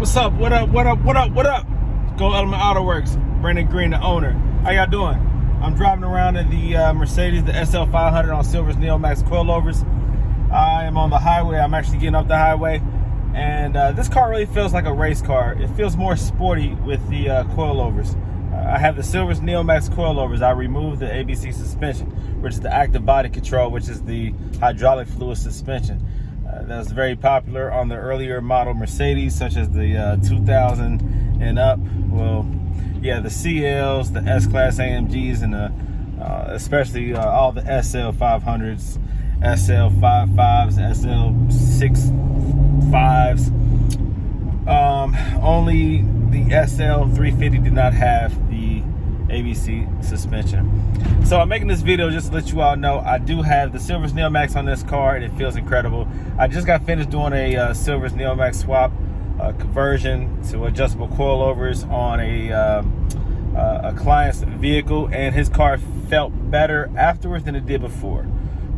What's up? What up? What up? What up? What up? Go Element Autoworks. Brandon Green, the owner. How y'all doing? I'm driving around in the Mercedes, the SL500 on Silver's Neomax Coilovers. I am on the highway. I'm actually getting up the highway, and this car really feels like a race car. It feels more sporty with the coilovers. I have the Silver's Neomax Coilovers. I removed the ABC suspension, which is the active body control, which is the hydraulic fluid suspension. That's very popular on the earlier model Mercedes, such as the 2000 and up. Well, yeah, the CLs, the S-Class AMGs, and especially all the SL500s, SL55s, SL65s. Only the SL350 did not have the ABC suspension. So I'm making this video just to let you all know I do have the Silver's Neomax on this car, and it feels incredible. I just got finished doing a Silver's Neomax swap conversion to adjustable coilovers on a client's vehicle, and his car felt better afterwards than it did before.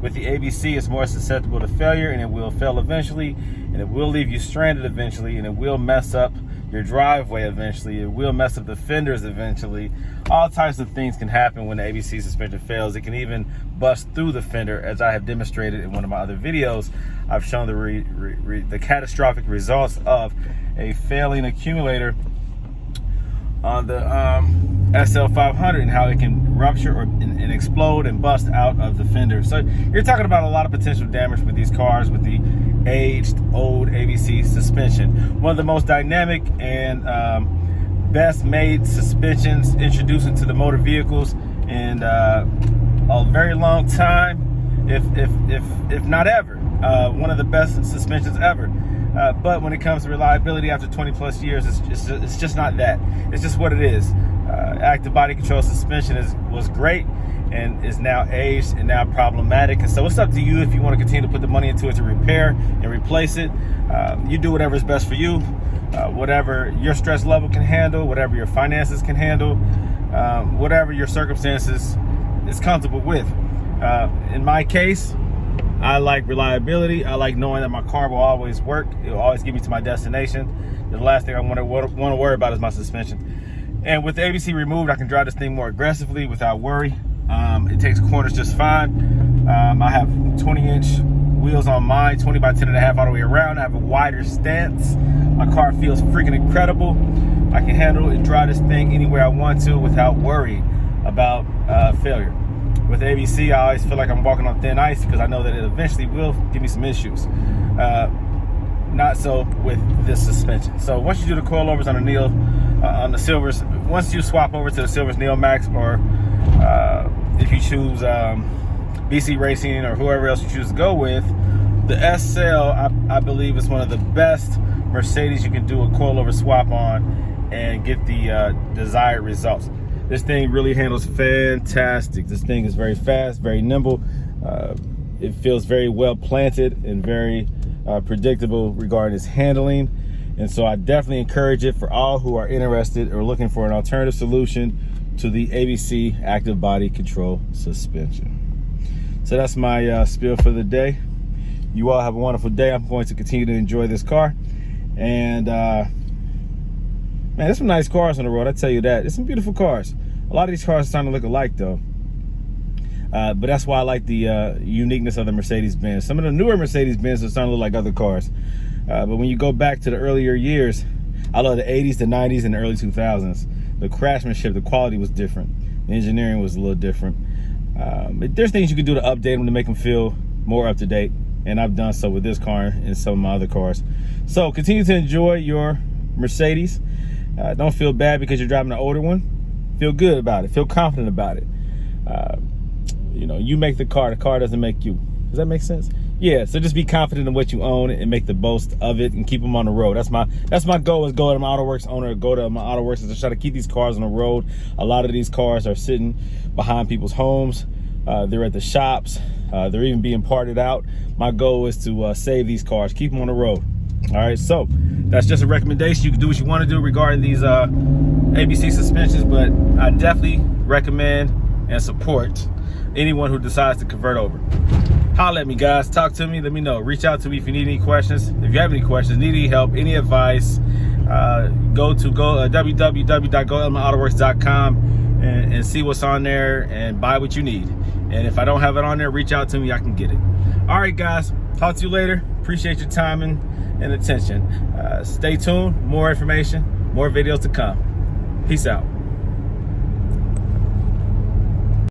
With the ABC, it's more susceptible to failure, and it will fail eventually, and it will leave you stranded eventually, and it will mess up your driveway eventually. It will mess up the fenders eventually. All types of things can happen when the ABC suspension fails. It can even bust through the fender, as I have demonstrated in one of my other videos. I've shown the catastrophic results of a failing accumulator on the SL500 and how it can rupture and explode and bust out of the fender. So you're talking about a lot of potential damage with these cars with the aged old ABC suspension. One of the most dynamic and best made suspensions introduced into the motor vehicles in a very long time, if not ever. One of the best suspensions ever. But when it comes to reliability after 20 plus years, it's just not that. It's just what it is. Active body control suspension was great and is now aged and now problematic. And so it's up to you if you want to continue to put the money into it to repair and replace it. You do whatever is best for you, whatever your stress level can handle, whatever your finances can handle, whatever your circumstances is comfortable with. In my case, I like reliability. I like knowing that my car will always work. It will always get me to my destination. The last thing I want to worry about is my suspension. And with the ABC removed, I can drive this thing more aggressively without worry. It takes corners just fine. I have 20-inch wheels on mine, 20 by 10.5 all the way around. I have a wider stance. My car feels freaking incredible. I can handle and drive this thing anywhere I want to without worry about failure. With ABC, I always feel like I'm walking on thin ice because I know that it eventually will give me some issues. Not so with this suspension. So once you do the coilovers on the Silvers, once you swap over to the Silver's Neomax, or if you choose BC Racing or whoever else you choose to go with, the SL, I believe, is one of the best Mercedes you can do a coilover swap on and get the desired results. This thing really handles fantastic. This thing is very fast, very nimble. It feels very well planted and very predictable regarding its handling. And so I definitely encourage it for all who are interested or looking for an alternative solution to the ABC active body control suspension. So that's my spiel for the day. You all have a wonderful day. I'm going to continue to enjoy this car. And man, there's some nice cars on the road, I tell you that. There's some beautiful cars. A lot of these cars are starting to look alike though. But that's why I like the uniqueness of the Mercedes-Benz. Some of the newer Mercedes-Benz are starting to look like other cars. But when you go back to the earlier years, I love the 80s, the 90s, and the early 2000s. The craftsmanship, the quality was different. The engineering was a little different. But there's things you can do to update them to make them feel more up to date. And I've done so with this car and some of my other cars. So continue to enjoy your Mercedes. Don't feel bad because you're driving an older one. Feel good about it. Feel confident about it. You know, you make the car doesn't make you. Does that make sense? Yeah, so just be confident in what you own and make the most of it and keep them on the road. That's my goal, is go to my Autoworks owner, go to my Autoworks, and just try to keep these cars on the road. A lot of these cars are sitting behind people's homes. They're at the shops. They're even being parted out. My goal is to save these cars, keep them on the road. All right, so that's just a recommendation. You can do what you want to do regarding these ABC suspensions, but I definitely recommend and support anyone who decides to convert over. Holler at me, guys. Talk to me. Let me know. Reach out to me if you need any questions. If you have any questions, need any help, any advice, go to www.goelementautoworks.com and see what's on there and buy what you need. And if I don't have it on there, reach out to me, I can get it. All right, guys, talk to you later. Appreciate your time and attention. Stay tuned, more information, more videos to come. Peace out.